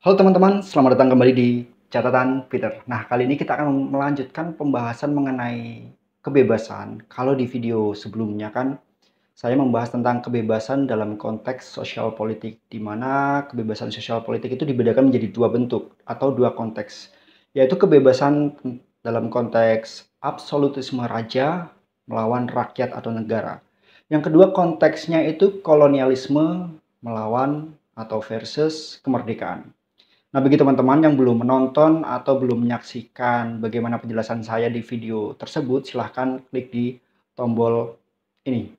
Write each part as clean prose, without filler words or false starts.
Halo teman-teman, selamat datang kembali di Catatan Peter. Nah, kali ini kita akan melanjutkan pembahasan mengenai kebebasan. Kalau di video sebelumnya kan saya membahas tentang kebebasan dalam konteks sosial politik, di mana kebebasan sosial politik itu dibedakan menjadi dua bentuk atau dua konteks, yaitu kebebasan dalam konteks absolutisme raja melawan rakyat atau negara. Yang kedua konteksnya itu kolonialisme melawan atau versus kemerdekaan. Nah, bagi teman-teman yang belum menonton atau belum menyaksikan bagaimana penjelasan saya di video tersebut, silahkan klik di tombol ini.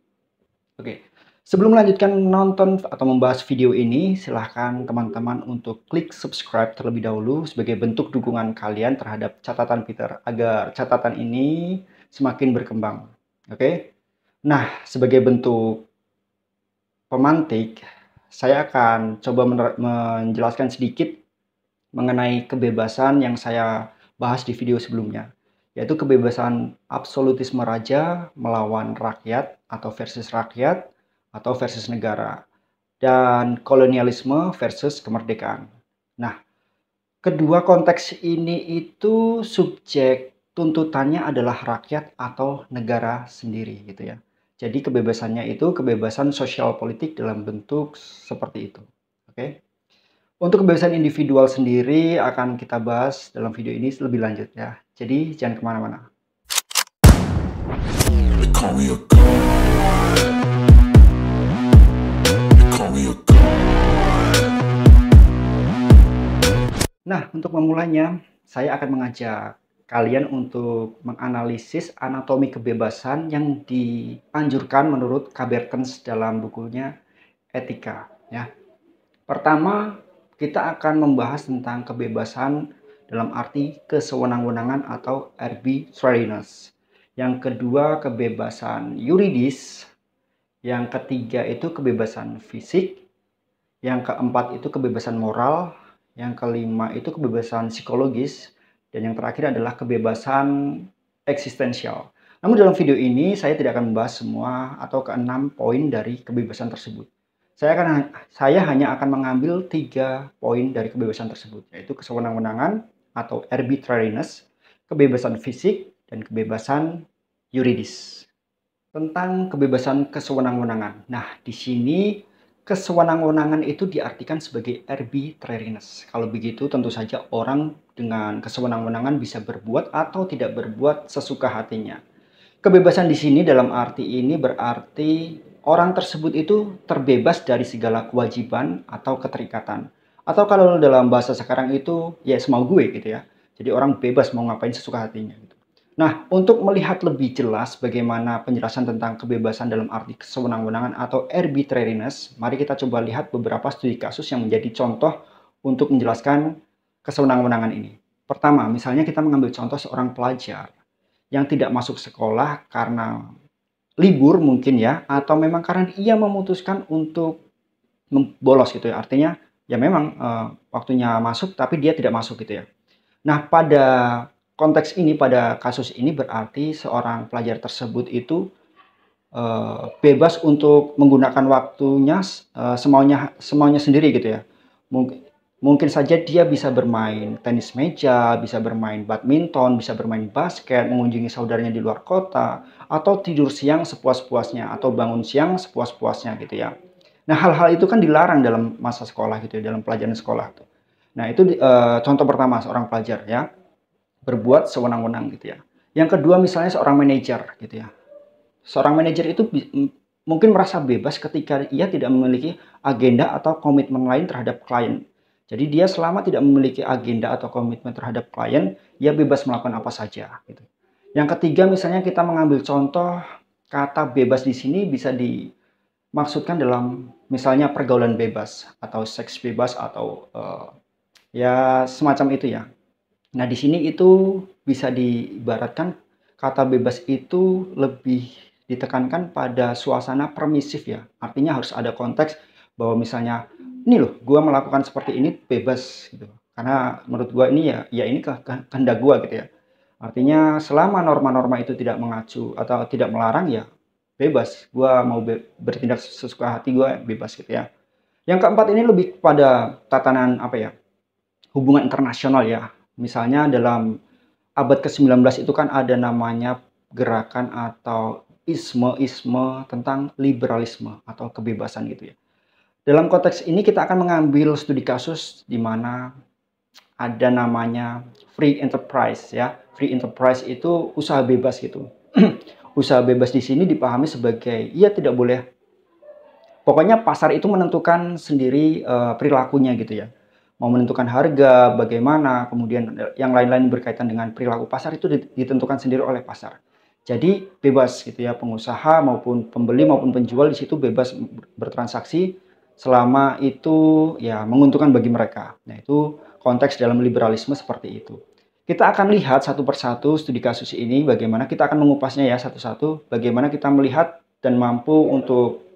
Oke, sebelum melanjutkan menonton atau membahas video ini, silahkan teman-teman untuk klik subscribe terlebih dahulu sebagai bentuk dukungan kalian terhadap catatan Peter agar catatan ini semakin berkembang. Oke, nah sebagai bentuk pemantik, saya akan coba menjelaskan sedikit mengenai kebebasan yang saya bahas di video sebelumnya, yaitu kebebasan absolutisme raja melawan rakyat atau versus negara, dan kolonialisme versus kemerdekaan. Nah, kedua konteks ini itu subjek tuntutannya adalah rakyat atau negara sendiri gitu ya. Jadi kebebasannya itu kebebasan sosial politik dalam bentuk seperti itu. Oke. Untuk kebebasan individual sendiri akan kita bahas dalam video ini lebih lanjut ya. Jadi jangan kemana-mana. Nah, untuk memulainya, saya akan mengajak kalian untuk menganalisis anatomi kebebasan yang dianjurkan menurut Kabertens dalam bukunya Etika ya. Pertama, kita akan membahas tentang kebebasan dalam arti kesewenang-wenangan atau arbitrariness. Yang kedua, kebebasan yuridis. Yang ketiga itu kebebasan fisik. Yang keempat itu kebebasan moral. Yang kelima itu kebebasan psikologis. Dan yang terakhir adalah kebebasan eksistensial. Namun dalam video ini saya tidak akan membahas semua atau keenam poin dari kebebasan tersebut. Saya hanya akan mengambil 3 poin dari kebebasan tersebut, yaitu kesewenang-wenangan atau arbitrariness, kebebasan fisik, dan kebebasan yuridis. Tentang kebebasan kesewenang-wenangan. Nah, di sini kesewenang-wenangan itu diartikan sebagai arbitrariness. Kalau begitu tentu saja orang dengan kesewenang-wenangan bisa berbuat atau tidak berbuat sesuka hatinya. Kebebasan di sini dalam arti ini berarti orang tersebut itu terbebas dari segala kewajiban atau keterikatan. Atau kalau dalam bahasa sekarang itu ya semau gue gitu ya. Jadi orang bebas mau ngapain sesuka hatinya gitu. Nah, untuk melihat lebih jelas bagaimana penjelasan tentang kebebasan dalam arti kesewenang-wenangan atau arbitrariness, mari kita coba lihat beberapa studi kasus yang menjadi contoh untuk menjelaskan kesewenang-wenangan ini. Pertama, misalnya kita mengambil contoh seorang pelajar yang tidak masuk sekolah karena libur mungkin ya, atau memang karena ia memutuskan untuk bolos gitu ya. Artinya ya memang waktunya masuk tapi dia tidak masuk gitu ya. Nah, pada konteks ini, pada kasus ini berarti seorang pelajar tersebut itu bebas untuk menggunakan waktunya semaunya sendiri gitu ya. Mungkin saja dia bisa bermain tenis meja, bisa bermain badminton, bisa bermain basket, mengunjungi saudaranya di luar kota, atau tidur siang sepuas-puasnya, atau bangun siang sepuas-puasnya gitu ya. Nah, hal-hal itu kan dilarang dalam masa sekolah gitu ya, dalam pelajaran sekolah tuh. Nah, itu contoh pertama seorang pelajar ya, berbuat sewenang-wenang gitu ya. Yang kedua misalnya seorang manajer gitu ya. Seorang manajer itu mungkin merasa bebas ketika ia tidak memiliki agenda atau komitmen lain terhadap klien. Jadi dia selama tidak memiliki agenda atau komitmen terhadap klien, ia bebas melakukan apa saja gitu. Yang ketiga misalnya kita mengambil contoh kata bebas di sini bisa dimaksudkan dalam misalnya pergaulan bebas atau seks bebas atau ya semacam itu ya. Nah, di sini itu bisa diibaratkan kata bebas itu lebih ditekankan pada suasana permisif ya. Artinya harus ada konteks bahwa misalnya, ini loh, gue melakukan seperti ini bebas gitu. Karena menurut gue ini ya ini kehendak gue gitu ya. Artinya selama norma-norma itu tidak mengacu atau tidak melarang ya bebas. Gue mau bertindak sesuka hati gue bebas gitu ya. Yang keempat ini lebih pada tatanan apa ya? hubungan internasional ya. Misalnya dalam abad ke-19 itu kan ada namanya gerakan atau isme-isme tentang liberalisme atau kebebasan gitu ya. Dalam konteks ini kita akan mengambil studi kasus di mana ada namanya free enterprise ya. Free enterprise itu usaha bebas gitu. Usaha bebas di sini dipahami sebagai ia tidak boleh, pokoknya pasar itu menentukan sendiri perilakunya gitu ya. Mau menentukan harga, bagaimana, kemudian yang lain-lain berkaitan dengan perilaku pasar itu ditentukan sendiri oleh pasar. Jadi bebas gitu ya, pengusaha maupun pembeli maupun penjual di situ bebas bertransaksi selama itu ya menguntungkan bagi mereka. Nah, itu konteks dalam liberalisme seperti itu. Kita akan lihat satu persatu studi kasus ini, bagaimana kita akan mengupasnya ya satu-satu, bagaimana kita melihat dan mampu untuk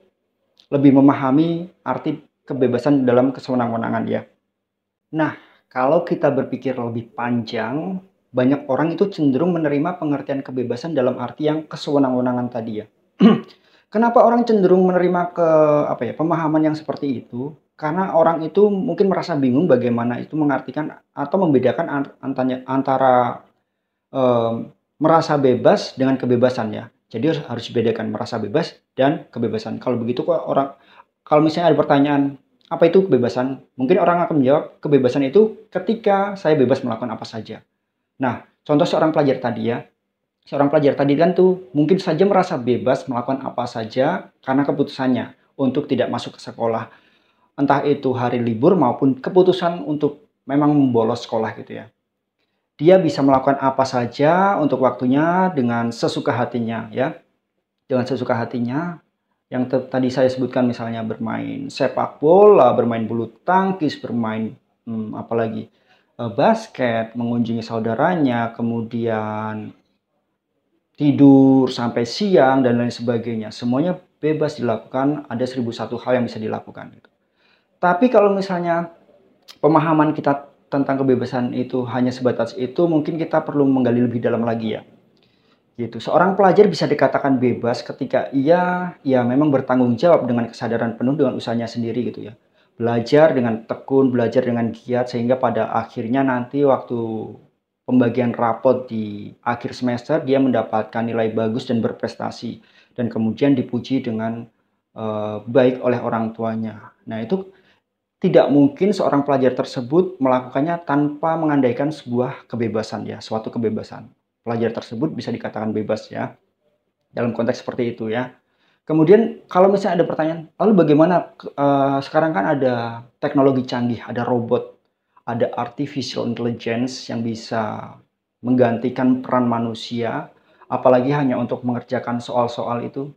lebih memahami arti kebebasan dalam kesewenang-wenangan ya. Nah, kalau kita berpikir lebih panjang, banyak orang itu cenderung menerima pengertian kebebasan dalam arti yang kesewenang-wenangan tadi ya. Kenapa orang cenderung menerima pemahaman yang seperti itu? Karena orang itu mungkin merasa bingung bagaimana itu mengartikan atau membedakan antara merasa bebas dengan kebebasan ya. Jadi harus dibedakan merasa bebas dan kebebasan. Kalau begitu kok kalau misalnya ada pertanyaan, apa itu kebebasan? Mungkin orang akan menjawab, kebebasan itu ketika saya bebas melakukan apa saja. Nah, contoh seorang pelajar tadi ya. Seorang pelajar tadi kan tuh mungkin saja merasa bebas melakukan apa saja karena keputusannya untuk tidak masuk ke sekolah. Entah itu hari libur maupun keputusan untuk memang membolos sekolah gitu ya. Dia bisa melakukan apa saja untuk waktunya dengan sesuka hatinya ya. Dengan sesuka hatinya yang tadi saya sebutkan, misalnya bermain sepak bola, bermain bulu tangkis, bermain apalagi basket, mengunjungi saudaranya, kemudian tidur sampai siang dan lain sebagainya. Semuanya bebas dilakukan, ada 1001 hal yang bisa dilakukan gitu. Tapi kalau misalnya pemahaman kita tentang kebebasan itu hanya sebatas itu, mungkin kita perlu menggali lebih dalam lagi ya. Gitu. Seorang pelajar bisa dikatakan bebas ketika ia memang bertanggung jawab dengan kesadaran penuh dengan usahanya sendiri gitu ya. Belajar dengan tekun, belajar dengan giat sehingga pada akhirnya nanti waktu pembagian rapot di akhir semester dia mendapatkan nilai bagus dan berprestasi dan kemudian dipuji dengan baik oleh orang tuanya. Nah, itu tidak mungkin seorang pelajar tersebut melakukannya tanpa mengandaikan sebuah kebebasan ya, suatu kebebasan. Pelajar tersebut bisa dikatakan bebas ya, dalam konteks seperti itu ya. Kemudian kalau misalnya ada pertanyaan, lalu bagaimana sekarang kan ada teknologi canggih, ada robot, ada artificial intelligence yang bisa menggantikan peran manusia, apalagi hanya untuk mengerjakan soal-soal itu.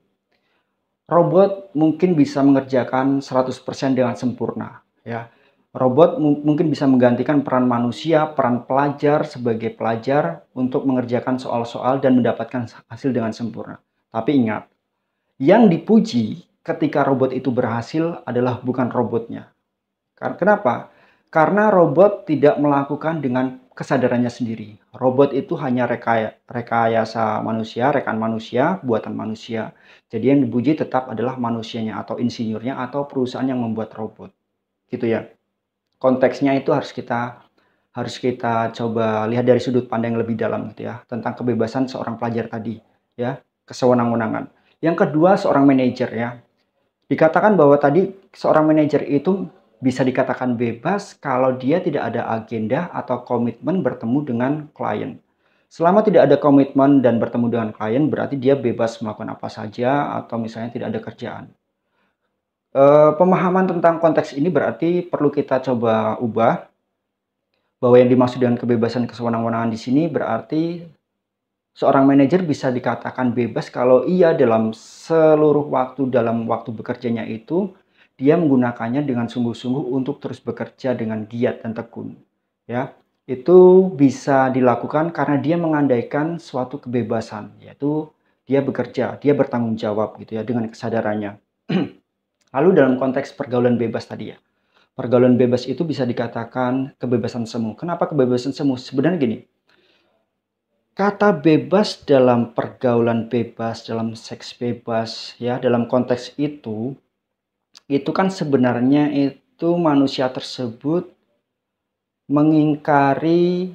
Robot mungkin bisa mengerjakan 100% dengan sempurna ya. Robot mungkin bisa menggantikan peran manusia, peran pelajar sebagai pelajar untuk mengerjakan soal-soal dan mendapatkan hasil dengan sempurna. Tapi ingat, yang dipuji ketika robot itu berhasil adalah bukan robotnya. Kenapa? Karena robot tidak melakukan dengan kesadarannya sendiri. Robot itu hanya rekayasa manusia, rekan manusia, buatan manusia. Jadi yang dipuji tetap adalah manusianya atau insinyurnya atau perusahaan yang membuat robot. Gitu ya. Konteksnya itu harus kita coba lihat dari sudut pandang yang lebih dalam gitu ya, tentang kebebasan seorang pelajar tadi ya, kesewenang-wenangan. Yang kedua, seorang manajer ya. Dikatakan bahwa tadi seorang manajer itu bisa dikatakan bebas kalau dia tidak ada agenda atau komitmen bertemu dengan klien. Selama tidak ada komitmen dan bertemu dengan klien, berarti dia bebas melakukan apa saja atau misalnya tidak ada kerjaan. Pemahaman tentang konteks ini berarti perlu kita coba ubah, bahwa yang dimaksud dengan kebebasan kesewenang-wenangan di sini berarti seorang manajer bisa dikatakan bebas kalau ia dalam seluruh waktu dalam waktu bekerjanya itu dia menggunakannya dengan sungguh-sungguh untuk terus bekerja dengan giat dan tekun. Ya, itu bisa dilakukan karena dia mengandaikan suatu kebebasan, yaitu dia bekerja, dia bertanggung jawab gitu ya dengan kesadarannya. Lalu dalam konteks pergaulan bebas tadi ya. Pergaulan bebas itu bisa dikatakan kebebasan semu. Kenapa kebebasan semu? Sebenarnya gini, kata bebas dalam pergaulan bebas, dalam seks bebas, ya, dalam konteks itu kan sebenarnya itu manusia tersebut mengingkari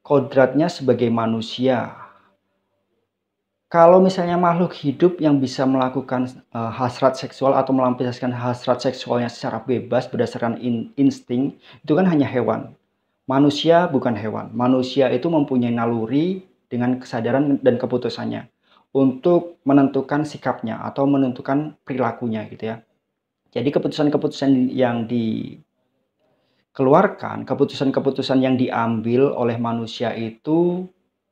kodratnya sebagai manusia. Kalau misalnya makhluk hidup yang bisa melakukan, hasrat seksual atau melampiaskan hasrat seksualnya secara bebas berdasarkan insting, itu kan hanya hewan. Manusia bukan hewan. Manusia itu mempunyai naluri dengan kesadaran dan keputusannya untuk menentukan sikapnya atau menentukan perilakunya gitu ya. Jadi keputusan-keputusan yang dikeluarkan, keputusan-keputusan yang diambil oleh manusia itu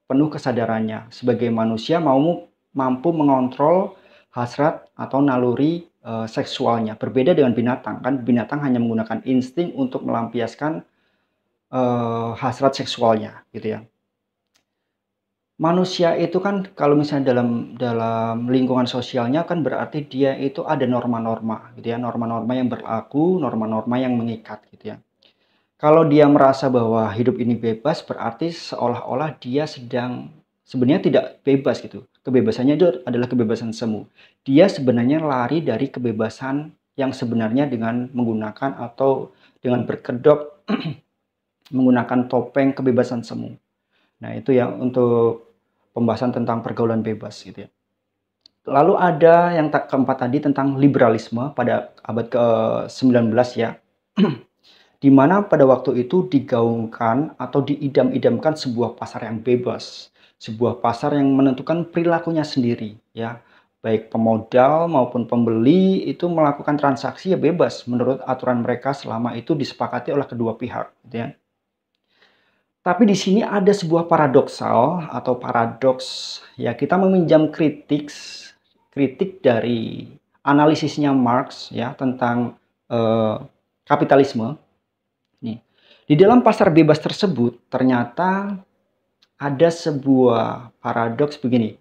penuh kesadarannya. Sebagai manusia mampu mengontrol hasrat atau naluri seksualnya. Berbeda dengan binatang, kan binatang hanya menggunakan insting untuk melampiaskan hasrat seksualnya gitu ya. Manusia itu kan kalau misalnya dalam lingkungan sosialnya kan berarti dia itu ada norma-norma gitu ya, norma-norma yang berlaku, norma-norma yang mengikat gitu ya. Kalau dia merasa bahwa hidup ini bebas, berarti seolah-olah dia sedang sebenarnya tidak bebas gitu. Kebebasannya itu adalah kebebasan semu. Dia sebenarnya lari dari kebebasan yang sebenarnya dengan menggunakan atau dengan berkedok menggunakan topeng kebebasan semu. Nah, itu ya untuk pembahasan tentang pergaulan bebas gitu ya. Lalu ada yang keempat tadi tentang liberalisme pada abad ke-19 ya. Di mana pada waktu itu digaungkan atau diidam-idamkan sebuah pasar yang bebas, sebuah pasar yang menentukan perilakunya sendiri ya. Baik pemodal maupun pembeli itu melakukan transaksi ya bebas menurut aturan mereka selama itu disepakati oleh kedua pihak gitu ya. Tapi di sini ada sebuah paradoksal atau paradoks ya, kita meminjam kritik dari analisisnya Marx ya tentang kapitalisme. Nih, di dalam pasar bebas tersebut ternyata ada sebuah paradoks begini.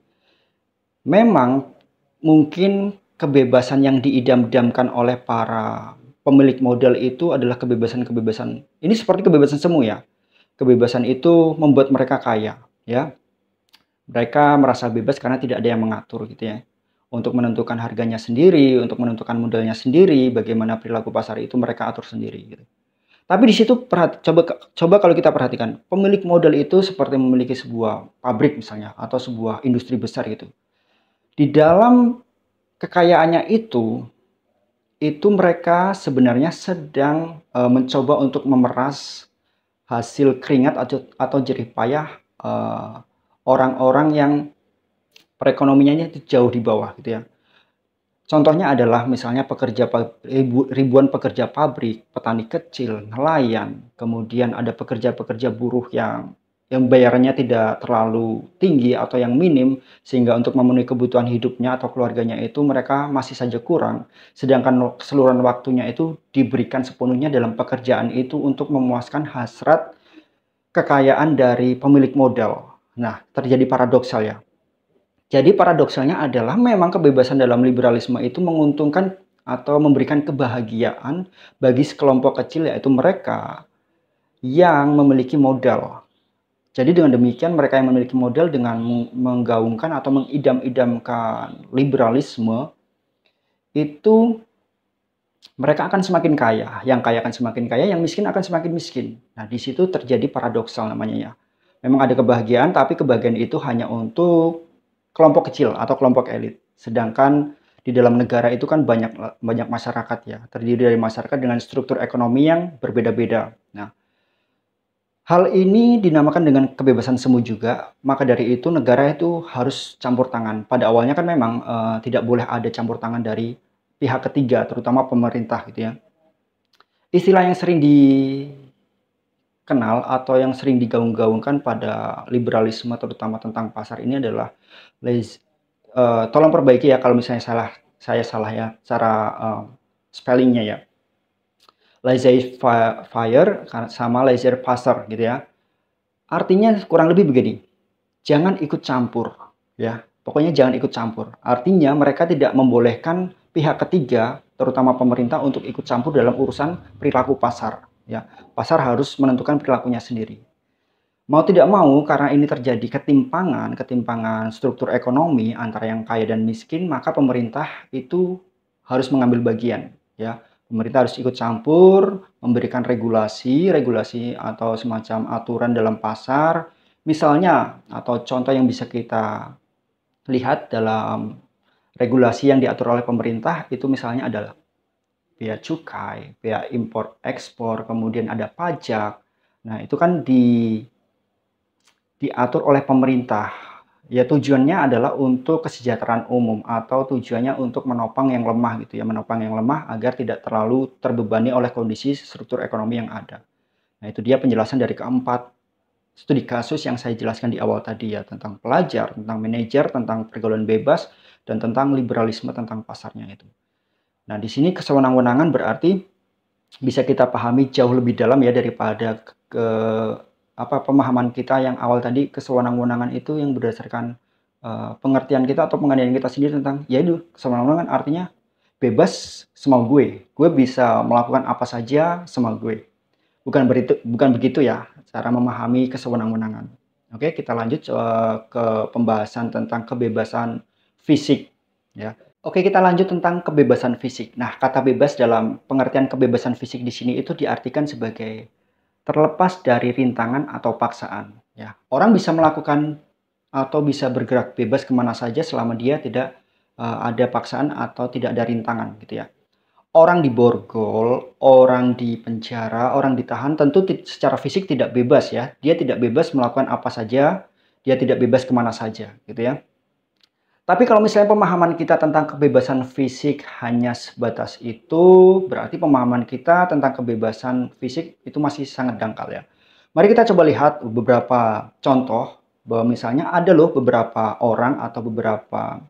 Memang mungkin kebebasan yang diidam-idamkan oleh para pemilik modal itu adalah kebebasan-kebebasan. Ini seperti kebebasan semu ya. Kebebasan itu membuat mereka kaya, ya. Mereka merasa bebas karena tidak ada yang mengatur gitu ya. Untuk menentukan harganya sendiri, untuk menentukan modalnya sendiri, bagaimana perilaku pasar itu mereka atur sendiri gitu. Tapi di situ coba kalau kita perhatikan, pemilik modal itu seperti memiliki sebuah pabrik misalnya atau sebuah industri besar gitu. Di dalam kekayaannya itu mereka sebenarnya sedang mencoba untuk memeras hasil keringat atau jerih payah orang-orang yang perekonomiannya itu jauh di bawah gitu ya. Contohnya adalah misalnya ribuan pekerja pabrik, petani kecil, nelayan, kemudian ada pekerja-pekerja buruh yang bayarannya tidak terlalu tinggi atau yang minim, sehingga untuk memenuhi kebutuhan hidupnya atau keluarganya itu mereka masih saja kurang, sedangkan keseluruhan waktunya itu diberikan sepenuhnya dalam pekerjaan itu untuk memuaskan hasrat kekayaan dari pemilik modal. Nah, terjadi paradoksal ya. Jadi paradoksalnya adalah memang kebebasan dalam liberalisme itu menguntungkan atau memberikan kebahagiaan bagi sekelompok kecil, yaitu mereka yang memiliki modal. Jadi dengan demikian mereka yang memiliki modal dengan menggaungkan atau mengidam-idamkan liberalisme itu mereka akan semakin kaya. Yang kaya akan semakin kaya, yang miskin akan semakin miskin. Nah, di situ terjadi paradoksal namanya ya. Memang ada kebahagiaan, tapi kebahagiaan itu hanya untuk kelompok kecil atau kelompok elit. Sedangkan di dalam negara itu kan banyak masyarakat ya, terdiri dari masyarakat dengan struktur ekonomi yang berbeda-beda. Nah, hal ini dinamakan dengan kebebasan semu juga. Maka dari itu negara itu harus campur tangan. Pada awalnya kan memang tidak boleh ada campur tangan dari pihak ketiga, terutama pemerintah gitu ya. Istilah yang sering dikenal atau yang sering digaung-gaungkan pada liberalisme terutama tentang pasar ini adalah tolong perbaiki ya kalau misalnya saya salah ya cara spellingnya ya. Laissez-faire sama laissez-passer gitu ya. Artinya kurang lebih begini. Jangan ikut campur ya. Pokoknya jangan ikut campur. Artinya mereka tidak membolehkan pihak ketiga terutama pemerintah untuk ikut campur dalam urusan perilaku pasar ya. Pasar harus menentukan perilakunya sendiri. Mau tidak mau, karena ini terjadi ketimpangan struktur ekonomi antara yang kaya dan miskin, maka pemerintah itu harus mengambil bagian, ya. Pemerintah harus ikut campur, memberikan regulasi atau semacam aturan dalam pasar. Misalnya, atau contoh yang bisa kita lihat dalam regulasi yang diatur oleh pemerintah itu misalnya adalah bea cukai, bea impor ekspor, kemudian ada pajak. Nah, itu kan diatur oleh pemerintah. Ya tujuannya adalah untuk kesejahteraan umum atau tujuannya untuk menopang yang lemah gitu ya, menopang yang lemah agar tidak terlalu terbebani oleh kondisi struktur ekonomi yang ada. Nah, itu dia penjelasan dari keempat studi kasus yang saya jelaskan di awal tadi ya, tentang pelajar, tentang manajer, tentang pergaulan bebas, dan tentang liberalisme tentang pasarnya itu. Nah, di sini kesewenang-wenangan berarti bisa kita pahami jauh lebih dalam ya daripada ke pemahaman kita yang awal tadi. Kesewenang-wenangan itu yang berdasarkan pengertian kita atau pengertian kita sendiri tentang yaitu kesewenang-wenangan artinya bebas semau gue bisa melakukan apa saja semau gue. Bukan begitu ya cara memahami kesewenang-wenangan. Oke, kita lanjut ke pembahasan tentang kebebasan fisik ya. Oke, kita lanjut tentang kebebasan fisik. Nah, kata bebas dalam pengertian kebebasan fisik di sini itu diartikan sebagai terlepas dari rintangan atau paksaan. Ya, orang bisa melakukan atau bisa bergerak bebas kemana saja selama dia tidak ada paksaan atau tidak ada rintangan, gitu ya. Orang diborgol, orang di penjara, orang ditahan, tentu secara fisik tidak bebas ya. Dia tidak bebas melakukan apa saja, dia tidak bebas kemana saja, gitu ya. Tapi kalau misalnya pemahaman kita tentang kebebasan fisik hanya sebatas itu, berarti pemahaman kita tentang kebebasan fisik itu masih sangat dangkal ya. Mari kita coba lihat beberapa contoh bahwa misalnya ada loh beberapa orang atau beberapa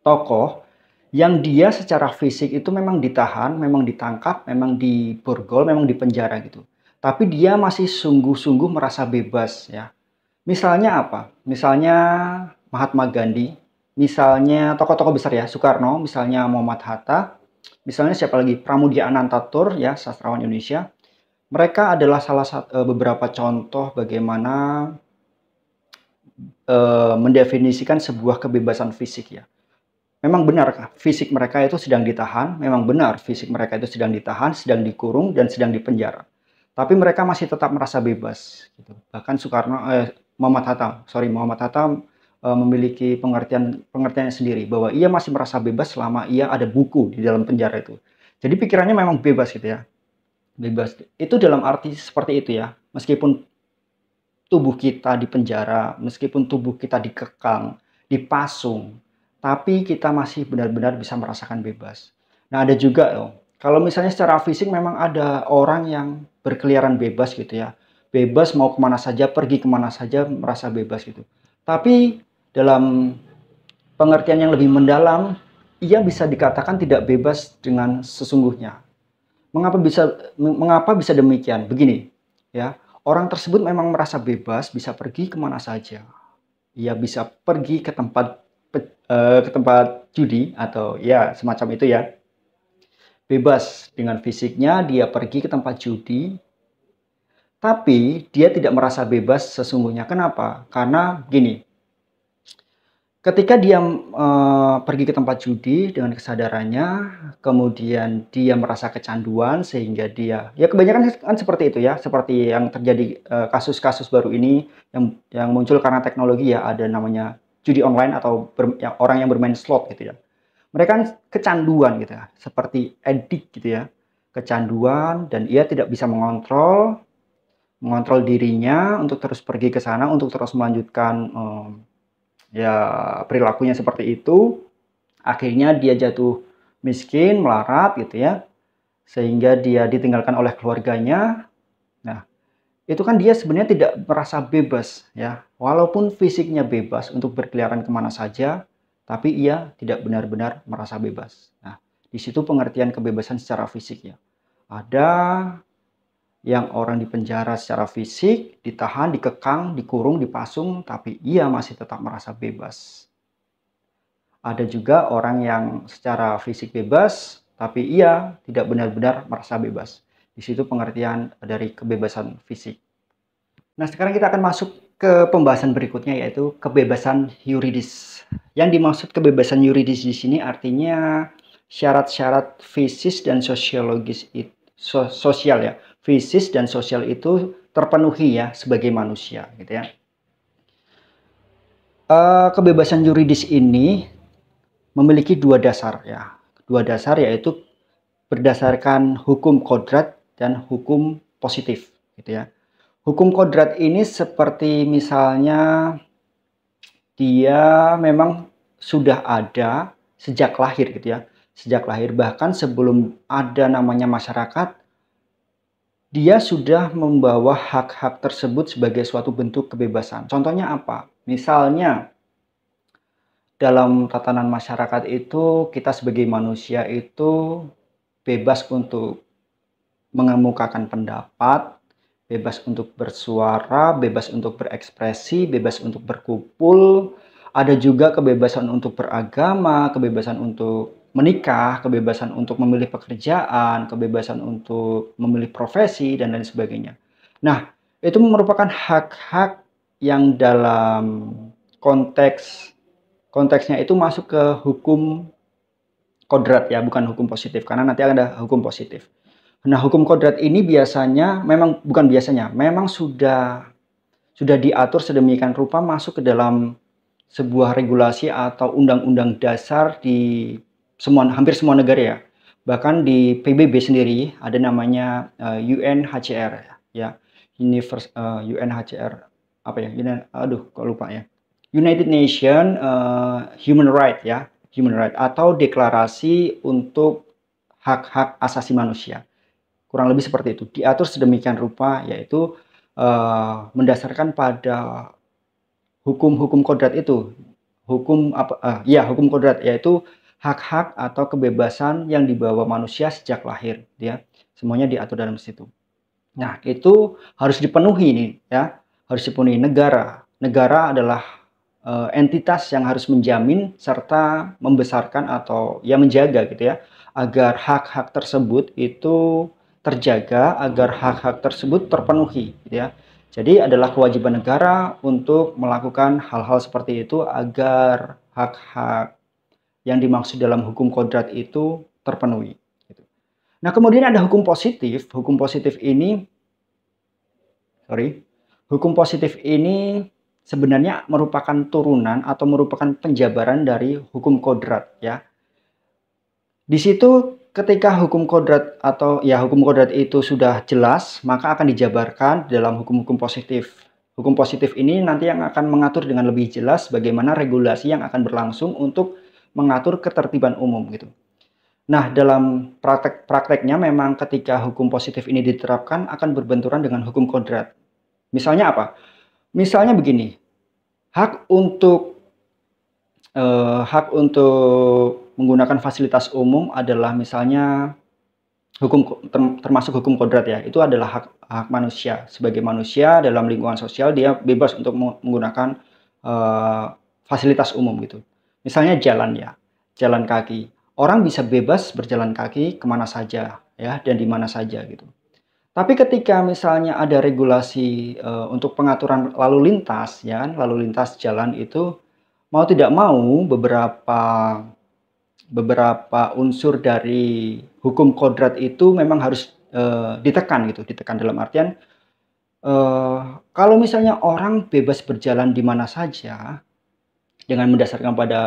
tokoh yang dia secara fisik itu memang ditahan, memang ditangkap, memang diborgol, memang dipenjara gitu. Tapi dia masih sungguh-sungguh merasa bebas ya. Misalnya apa? Misalnya Mahatma Gandhi, misalnya tokoh-tokoh besar ya, Soekarno, misalnya Muhammad Hatta, misalnya siapa lagi? Pramudia Anantatur ya, sastrawan Indonesia. Mereka adalah beberapa contoh bagaimana mendefinisikan sebuah kebebasan fisik ya. Memang benar fisik mereka itu sedang ditahan, memang benar fisik mereka itu sedang ditahan, sedang dikurung dan sedang dipenjara. Tapi mereka masih tetap merasa bebas gitu. Bahkan Muhammad Hatta memiliki pengertiannya sendiri bahwa ia masih merasa bebas selama ia ada buku di dalam penjara itu. Jadi pikirannya memang bebas gitu ya. Bebas itu dalam arti seperti itu ya. Meskipun tubuh kita dipenjara, meskipun tubuh kita dikekang, dipasung, tapi kita masih benar-benar bisa merasakan bebas. Nah, ada juga loh, kalau misalnya secara fisik memang ada orang yang berkeliaran bebas gitu ya. Bebas mau kemana saja, pergi kemana saja, merasa bebas gitu. Tapi dalam pengertian yang lebih mendalam, ia bisa dikatakan tidak bebas dengan sesungguhnya. Mengapa bisa demikian? Begini, ya, orang tersebut memang merasa bebas, bisa pergi kemana saja. Ia bisa pergi ke tempat judi atau ya semacam itu ya. Bebas dengan fisiknya, dia pergi ke tempat judi, tapi dia tidak merasa bebas sesungguhnya. Kenapa? Karena gini, ketika dia pergi ke tempat judi dengan kesadarannya, kemudian dia merasa kecanduan sehingga dia, ya kebanyakan kan seperti itu ya, seperti yang terjadi kasus-kasus baru ini yang muncul karena teknologi ya, ada namanya judi online atau orang yang bermain slot gitu ya. Mereka kan kecanduan gitu ya, seperti edik gitu ya, kecanduan dan ia tidak bisa mengontrol dirinya untuk terus pergi ke sana, untuk terus melanjutkan ya perilakunya seperti itu, akhirnya dia jatuh miskin, melarat gitu ya, sehingga dia ditinggalkan oleh keluarganya. Nah, itu kan dia sebenarnya tidak merasa bebas ya, walaupun fisiknya bebas untuk berkeliaran kemana saja, tapi ia tidak benar-benar merasa bebas. Nah, di situ pengertian kebebasan secara fisik ya. Ada yang orang dipenjara secara fisik, ditahan, dikekang, dikurung, dipasung, tapi ia masih tetap merasa bebas. Ada juga orang yang secara fisik bebas, tapi ia tidak benar-benar merasa bebas. Di situ pengertian dari kebebasan fisik. Nah, sekarang kita akan masuk ke pembahasan berikutnya, yaitu kebebasan yuridis. Yang dimaksud kebebasan yuridis di sini artinya syarat-syarat fisis dan sosiologis itu sosial ya, fisis dan sosial itu terpenuhi ya sebagai manusia gitu ya. Kebebasan yuridis ini memiliki dua dasar ya. Dua dasar yaitu berdasarkan hukum kodrat dan hukum positif gitu ya. Hukum kodrat ini seperti misalnya dia memang sudah ada sejak lahir gitu ya. Sejak lahir, bahkan sebelum ada namanya masyarakat, dia sudah membawa hak-hak tersebut sebagai suatu bentuk kebebasan. Contohnya apa? Misalnya dalam tatanan masyarakat itu kita sebagai manusia itu bebas untuk mengemukakan pendapat, bebas untuk bersuara, bebas untuk berekspresi, bebas untuk berkumpul. Ada juga kebebasan untuk beragama, kebebasan untuk menikah, kebebasan untuk memilih pekerjaan, kebebasan untuk memilih profesi, dan lain sebagainya. Nah, itu merupakan hak-hak yang dalam konteksnya itu masuk ke hukum kodrat ya, bukan hukum positif, karena nanti ada hukum positif. Nah, hukum kodrat ini biasanya memang sudah diatur sedemikian rupa masuk ke dalam sebuah regulasi atau undang-undang dasar di hampir semua negara ya. Bahkan di PBB sendiri ada namanya UNHCR ya. UNHCR apa ya? Aduh, kok lupa ya. United Nation Human Right ya, Human Right atau deklarasi untuk hak-hak asasi manusia. Kurang lebih seperti itu. Diatur sedemikian rupa yaitu mendasarkan pada hukum-hukum kodrat itu. Hukum kodrat yaitu hak-hak atau kebebasan yang dibawa manusia sejak lahir ya. Semuanya diatur dalam situ. Nah, itu harus dipenuhi nih ya. Harus dipenuhi negara. Negara adalah entitas yang harus menjamin serta membesarkan atau ya menjaga gitu ya agar hak-hak tersebut itu terjaga, agar hak-hak tersebut terpenuhi gitu ya. Jadi adalah kewajiban negara untuk melakukan hal-hal seperti itu agar hak-hak yang dimaksud dalam hukum kodrat itu terpenuhi gitu. Nah, kemudian ada hukum positif. Hukum positif ini sebenarnya merupakan turunan atau merupakan penjabaran dari hukum kodrat ya. Di situ ketika hukum kodrat itu sudah jelas, maka akan dijabarkan dalam hukum-hukum positif. Hukum positif ini nanti yang akan mengatur dengan lebih jelas bagaimana regulasi yang akan berlangsung untuk mengatur ketertiban umum gitu. Nah, dalam prakteknya memang ketika hukum positif ini diterapkan akan berbenturan dengan hukum kodrat. Misalnya apa? Misalnya begini, hak untuk menggunakan fasilitas umum adalah misalnya termasuk hukum kodrat ya. Itu adalah hak manusia. Sebagai manusia dalam lingkungan sosial dia bebas untuk menggunakan fasilitas umum gitu. Misalnya jalan ya, jalan kaki. Orang bisa bebas berjalan kaki kemana saja ya dan di mana saja gitu. Tapi ketika misalnya ada regulasi untuk pengaturan lalu lintas, ya kan, lalu lintas jalan itu mau tidak mau beberapa unsur dari hukum kodrat itu memang harus ditekan gitu, ditekan dalam artian kalau misalnya orang bebas berjalan di mana saja dengan mendasarkan pada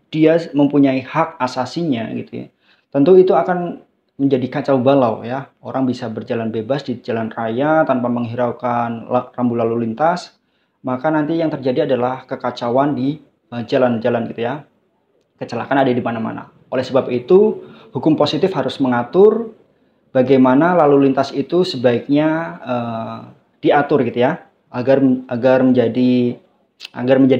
dia mempunyai hak asasinya gitu ya, tentu itu akan menjadi kacau balau ya. Orang bisa berjalan bebas di jalan raya tanpa menghiraukan rambu lalu lintas, maka nanti yang terjadi adalah kekacauan di jalan-jalan gitu ya. Kecelakaan ada di mana-mana. Oleh sebab itu, hukum positif harus mengatur bagaimana lalu lintas itu sebaiknya diatur gitu ya, agar menjadi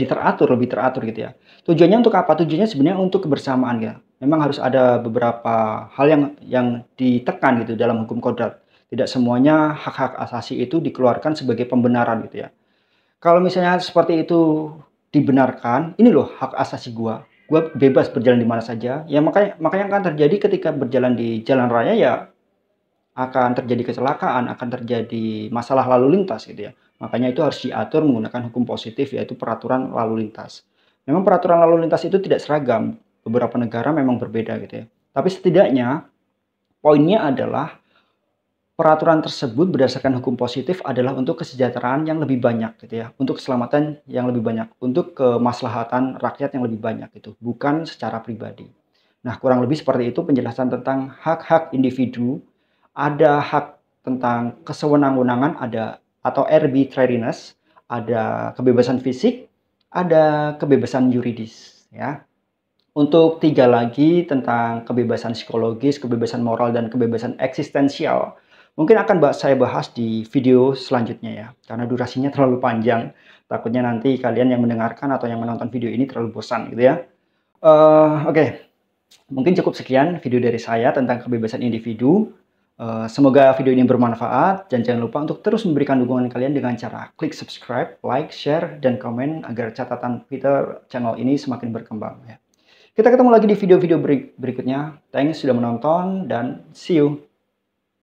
teratur, lebih teratur gitu ya. Tujuannya untuk apa? Tujuannya sebenarnya untuk kebersamaan ya. Memang harus ada beberapa hal yang ditekan gitu dalam hukum kodrat. Tidak semuanya hak-hak asasi itu dikeluarkan sebagai pembenaran gitu ya. Kalau misalnya seperti itu dibenarkan, ini loh hak asasi gua bebas berjalan di mana saja. Ya makanya akan terjadi ketika berjalan di jalan raya ya akan terjadi kecelakaan, akan terjadi masalah lalu lintas gitu ya. Makanya itu harus diatur menggunakan hukum positif yaitu peraturan lalu lintas. Memang peraturan lalu lintas itu tidak seragam. Beberapa negara memang berbeda gitu ya. Tapi setidaknya poinnya adalah peraturan tersebut berdasarkan hukum positif adalah untuk kesejahteraan yang lebih banyak gitu ya, untuk keselamatan yang lebih banyak, untuk kemaslahatan rakyat yang lebih banyak gitu, bukan secara pribadi. Nah, kurang lebih seperti itu penjelasan tentang hak-hak individu. Ada hak tentang kesewenang-wenangan, ada atau arbitrariness, ada kebebasan fisik, ada kebebasan yuridis ya. Untuk 3 lagi tentang kebebasan psikologis, kebebasan moral, dan kebebasan eksistensial, mungkin akan saya bahas di video selanjutnya ya, karena durasinya terlalu panjang. Takutnya nanti kalian yang mendengarkan atau yang menonton video ini terlalu bosan gitu ya. Oke, mungkin cukup sekian video dari saya tentang kebebasan individu. Semoga video ini bermanfaat, dan jangan lupa untuk terus memberikan dukungan kalian dengan cara klik subscribe, like, share, dan komen agar catatan Twitter channel ini semakin berkembang ya. Kita ketemu lagi di video-video berikutnya. Thanks sudah menonton dan see you.